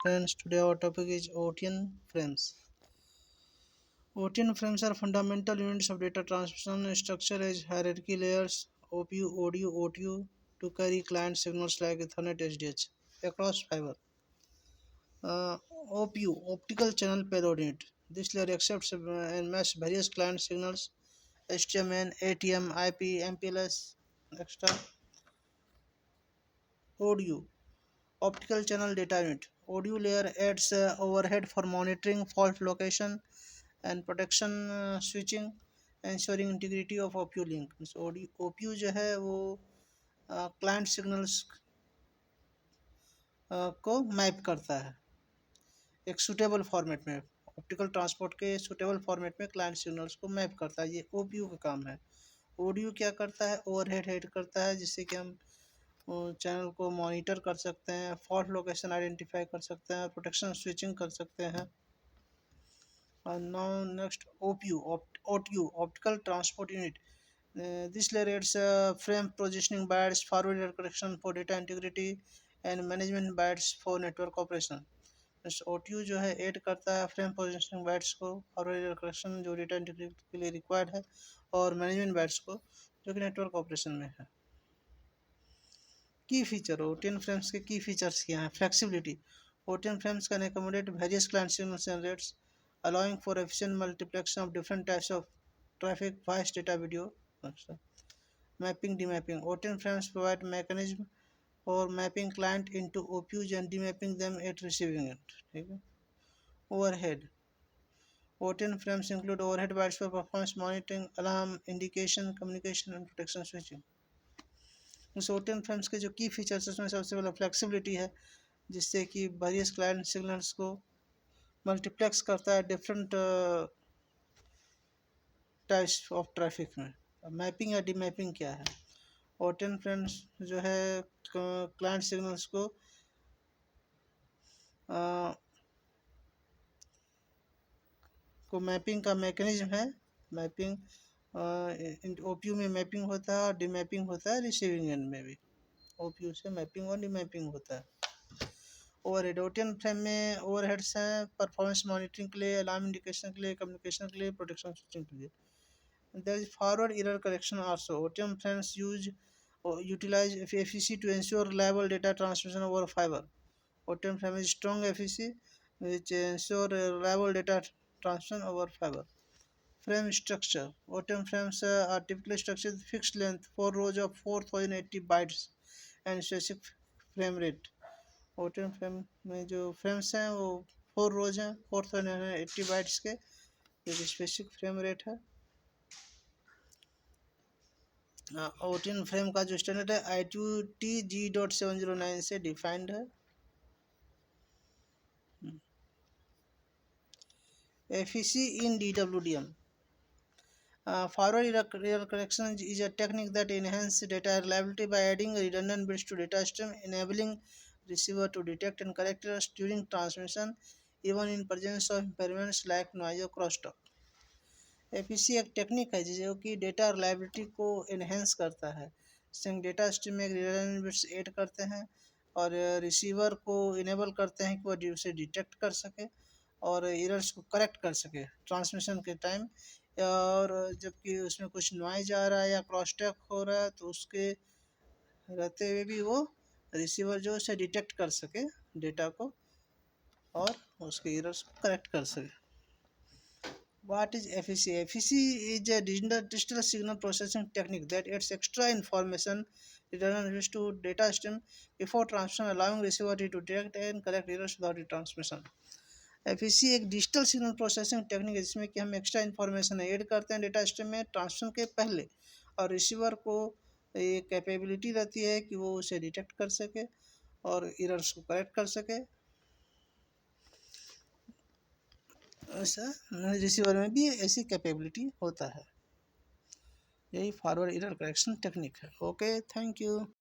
Friends, today our topic is OTN frames. OTN frames are fundamental units of data transmission structure as hierarchy layers, OPU, audio, OTU to carry client signals like Ethernet SDH across fiber. OPU, optical channel payload unit. This layer accepts and matches various client signals HTML, ATM, IP, MPLS, etc. Audio, optical channel data unit. Audio layer adds overhead for monitoring fault location and protection switching, ensuring integrity of OPU link. So OPU जो है वो client signals को map करता है एक suitable format में, optical transport के suitable format में क्लाइंट सिग्नल्स को मैप करता है। ये ओपीयू का काम है। ऑडियो क्या करता है, ओवरहेड हेड करता है, जिससे कि हम चैनल को मॉनिटर कर सकते हैं, फॉल्ट लोकेशन आइडेंटिफाई कर सकते हैं, प्रोटेक्शन स्विचिंग कर सकते हैं। Now next OTU, optical transport unit. This layer adds frame positioning bytes, forward error correction for data integrity and management bytes for network operation. OTU जो है ऐड करता है फ्रेम पोजिशनिंग बाइट्स को, forward error correction जो data integrity के लिए required है, और मैनेजमेंट बाइट्स को जो कि नेटवर्क ऑपरेशन में है। की फीचर, OTN फ्रेम्स के की फीचर्स क्या हैं? Flexibility, OTN frames can accommodate various client signals and rates, allowing for efficient multiplexing of different types of traffic, voice, data, video. Mapping, demapping. OTN frames provide mechanism for mapping client into OPUs and demapping them at receiving end. ठीक है। Overhead. OTN frames include overhead bytes for performance monitoring, alarm, indication, communication and protection switching. इस OTN frames के जो की features उसमें सबसे पहला flexibility है, जिससे कि वेरियस क्लाइंट सिग्नल्स को मल्टीप्लेक्स करता है डिफरेंट टाइप्स ऑफ ट्रैफिक में। मैपिंग या डीमैपिंग क्या है? OTN फ्रेम्स जो है क्लाइंट सिग्नल्स को मैपिंग का मैकेनिज्म है। मैपिंग ओपीयू में मैपिंग होता है और डीमैपिंग होता है रिसीविंग एंड में भी। ओपीयू से मैपिंग और डीमैपिंग होता है। ओवरहेड, OTN फ्रेम में ओवरहेड्स हैं परफॉर्मेंस मॉनिटरिंग के लिए, अलार्म इंडिकेशन के लिए, कम्युनिकेशन के लिए, प्रोटेक्शन स्विचिंग के लिए। There is forward error correction also. OTN फ्रेम्स utilize FEC to ensure reliable data transmission over fiber. OTN frame is strong FEC which ensure reliable data transmission over fiber. Frame structure, OTN frames are typically structured with fixed length, 4 rows of 4080 bytes and specific frame rate. OTN frame में जो frames हैं वो 4 रोज हैं 4080 bytes के, एक specific frame rate है। OTN frame का जो स्टैंडर्ड है ITU-T-G.709 से डिफाइंड है। FEC in DWDM. Forward error correction is a technique that enhances data reliability by adding redundant bits to data stream, enabling receiver to detect and correct errors during transmission, even in presence of impairments like noise or crosstalk. FEC एक technique है जो कि data reliability को enhance करता है। Data stream में redundant bits add करते हैं और रिसीवर को इनेबल करते हैं कि वह उसे डिटेक्ट कर सके और एरर्स को करेक्ट कर सके ट्रांसमिशन के टाइम, और जबकि उसमें कुछ नॉइज आ रहा है या क्रॉस टॉक हो रहा है तो उसके रहते हुए भी वो रिसीवर जो उसे डिटेक्ट कर सके डेटा को और उसके एरर्स को करेक्ट कर सके। What is FEC? FEC is a digital signal processing technique that adds extra information returns to data stream before transmission, allowing receiver to detect and correct errors without retransmission. FEC एक digital signal processing technique है जिसमें कि हम extra information add करते हैं data stream में transmission के पहले, और रिसीवर को एक कैपेबिलिटी रहती है कि वो उसे डिटेक्ट कर सके और एरर्स को करेक्ट कर सके। ऐसा रिसीवर में भी ऐसी कैपेबिलिटी होता है। यही फॉरवर्ड एरर करेक्शन टेक्निक है। Okay, thank you.